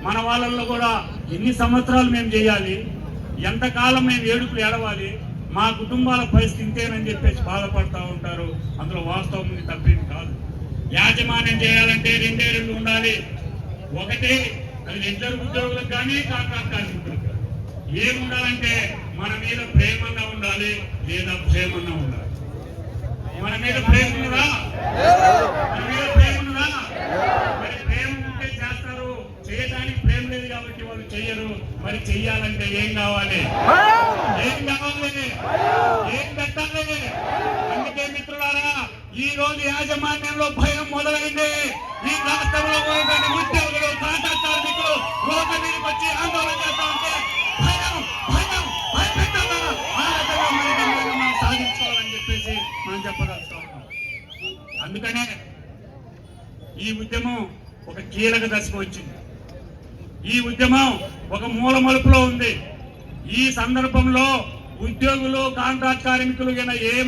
మన వాళ్ళల్లో కూడా ఎన్ని సంవత్సరాలు మేము చేయాలి, ఎంతకాలం మేము ఏడుపులు ఏడవాలి, మా కుటుంబాల పరిస్థితి ఇంతేనని చెప్పేసి బాధపడతా ఉంటారు. అందులో వాస్తవం ఉంది, తప్పేది కాదు. యాజమాన్యం చేయాలంటే రెండు ఉండాలి. ఒకటి, అది ఇద్దరు ఉద్యోగులకు కానీ కాంట్రాక్ట్ కార్మికులకు ఏముండాలంటే మన మీద ప్రేమగా ఉండాలి, లేదా ప్రేమగా ఉండాలి. మన మీద ప్రేమ ఉన్నదా? మన మీద ప్రేమ ఉన్నదా? మరి ప్రేమ ఉంటే చేస్తారు, చేయడానికి ప్రేమ లేదు కాబట్టి వాళ్ళు చెయ్యరు. మరి చెయ్యాలంటే ఏం కావాలి? ఏం కావాలి? ఏం పెట్టాలి? అందుకే మిత్రులారా, ఈ రోజు యాజమాన్యంలో భయం మొదలైంది. ఈ రాష్ట్రంలో ఉద్యోగులు, కాంట్రాక్ట్ కార్మికులు రోడ్ల మీదకి వచ్చి ఆందోళన చేస్తా ఉంటే భయం భయం భయపెట్టాలా మనం సాధించుకోవాలని చెప్పేసి మనం చెప్పదలుచుతా ఉన్నాం. అందుకనే ఈ ఉద్యమం ఒక కీలక దశకు వచ్చింది. ఈ ఉద్యమం ఒక మూల మలుపులో ఉంది. ఈ సందర్భంలో ఉద్యోగులు, కాంట్రాక్ట్ కార్మికులు ఏ